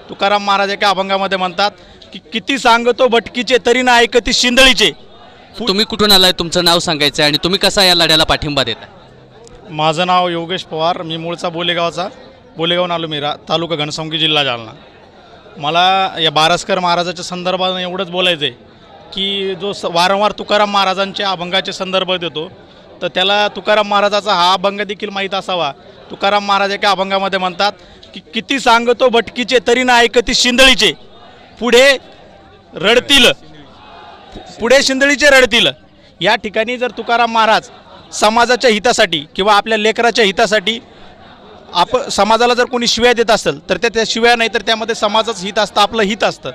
तुकाराम महाराज एका अभंगामध्ये म्हणतात की किती सांगतो भटकीचे तरी ना ऐकती शिंदळीचे। तुम्ही कुठून आलाय, तुमचं नाव सांगायचं आणि तुम्ही कसा या लढ्याला पाठिंबा देता? माझं नाव योगेश पवार, मी मूळचा बोलेगावून आलो मी, तालुका घनसावंगी, जिल्हा जालना। मला या बारसकर महाराजाच्या संदर्भात एवढंच बोलायचं आहे की जो वारंवार तुकाराम महाराजांच्या अभंगाचे संदर्भ देतो तर त्याला तुकाराम महाराजाचा हा अभंग देखील माहीत असावा। तुकाराम महाराज एका अभंगामध्ये म्हणतात की किती सांगतो भटकीचे तरी ना ऐकती शिंदळीचे, पुढे शिंदळीचे रडतील। या ठिकाणी जर तुकाराम महाराज समाजाच्या हितासाठी किंवा आपल्या लेकराच्या हितासाठी समाजाला जर कोणी शिव्या देत असेल तर त्या शिव्या नाही तर त्यामध्ये समाजाचं हित असतं, आपलं हित असतं।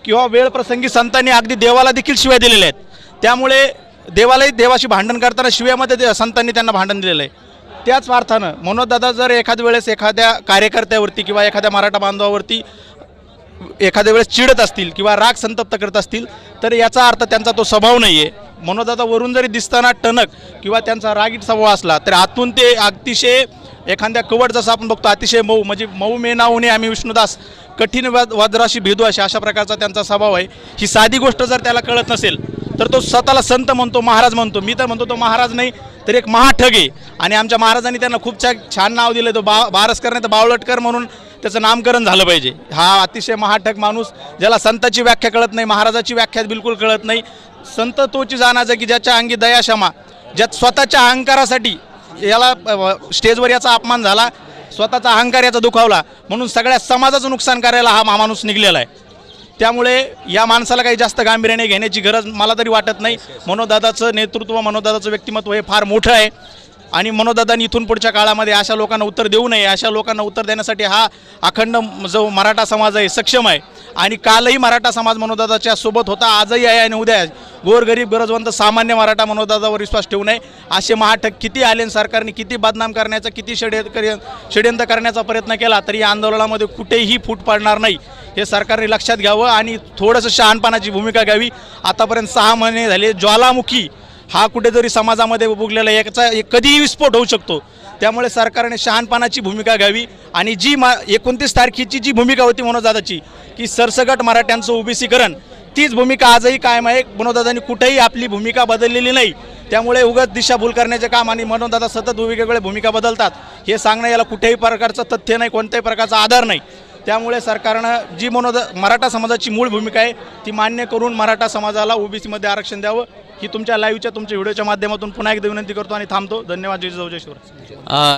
किंवा वेळ प्रसंगी संतांनी अगदी देवाला देखील शिव्या दिलेल्या आहेत, त्यामुळे देवाशी भांडण करताना शिव्यामध्ये संतांनी त्यांना भांडण दिलेलं आहे। त्याच अर्थानं मनोजदादा जर एखाद्या वेळेस एखाद्या कार्यकर्त्यावरती किंवा एखाद्या मराठा बांधवावरती एखाद्या वेळेस चिडत असतील किंवा राग संतप्त करत असतील तर याचा अर्थ त्यांचा तो स्वभाव नाही आहे। मनोजदादा वरून जरी दिसताना टणक किंवा त्यांचा रागीट स्वभाव असला तर आतून ते अतिशय एखाद्या कवट, जसं आपण बघतो अतिशय मऊ, म्हणजे मऊ मेना होणे आम्ही विष्णुदास, कठीण वज्राशी भेदू अशा प्रकारचा त्यांचा स्वभाव आहे। ही साधी गोष्ट जर त्याला कळत नसेल तर तो स्वतःला संत म्हणतो, महाराज म्हणतो। मी तर म्हणतो तो महाराज नाही तर एक महाठग आहे आणि आमच्या महाराजांनी त्यांना खूप छान नाव दिलं, तो बारसकर नाही तर बावळटकर म्हणून त्याचं नामकरण झालं पाहिजे। हा अतिशय महाठग माणूस, ज्याला संताची व्याख्या कळत नाही, महाराजाची व्याख्या बिलकुल कळत नाही। संत तोची जाणायचं की ज्याच्या अंगी दया क्षमा, ज्यात स्वतःच्या अहंकारासाठी याला स्टेजवर याचा अपमान झाला, स्वतःचा अहंकार याचा दुखावला म्हणून सगळ्या समाजाचं नुकसान करायला हा माणूस निघलेला आहे। त्यामुळे या माणसाला काही जास्त गांभीर्याने घेण्याची गरज मला तरी वाटत नाही। मनोजदादाचं नेतृत्व, मनोजदादाचं व्यक्तिमत्व हे फार मोठं आहे आणि मनोजदादांनी इथून पुढच्या काळामध्ये अशा लोकांना उत्तर देऊ नये। अशा लोकांना उत्तर देण्यासाठी हा अखंड जो मराठा समाज आहे सक्षम आहे आणि कालही मराठा समाज मनोजदादाच्या सोबत होता, आजही आहे आणि उद्या आहे। गोरगरीब गरजवंत सामान्य मराठा मनोजदादावर विश्वास ठेवू नये। असे महाठग किती आले, सरकारने किती बदनाम करण्याचा, किती षड्यंत्र करण्याचा प्रयत्न केला तरी या आंदोलनामध्ये कुठेही फूट पडणार नाही, हे सरकारने लक्षात घ्यावं आणि थोडंसं शहाणपणाची भूमिका घ्यावी। आतापर्यंत 6 महिने झाले, ज्वालामुखी हा कुठेतरी समाजामध्ये उभुगलेला याचा कधीही विस्फोट होऊ शकतो। त्यामुळे सरकारने शहाणपणाची भूमिका घ्यावी आणि जी 29 तारखेची जी भूमिका होती मनोजदादाची की सरसगट मराठ्यांचं ओबीसीकरण, तीच भूमिका आजही कायम आहे। मनोजदादांनी कुठेही आपली भूमिका बदललेली नाही, त्यामुळे उगाच दिशाभूल करण्याचे काम आणि मनोजदादा सतत वेगवेगळ्या भूमिका बदलतात हे सांगणं याला कुठेही प्रकारचं तथ्य नाही, कोणत्याही प्रकारचा आधार नाही। त्यामुळे सरकारनं जी मराठा समाजाची मूळ भूमिका आहे ती मान्य करून मराठा समाजाला ओबीसीमध्ये आरक्षण द्यावं ही तुमच्या व्हिडिओच्या माध्यमातून पुन्हा एकदा विनंती करतो आणि थांबतो। धन्यवाद। जय शिवराय।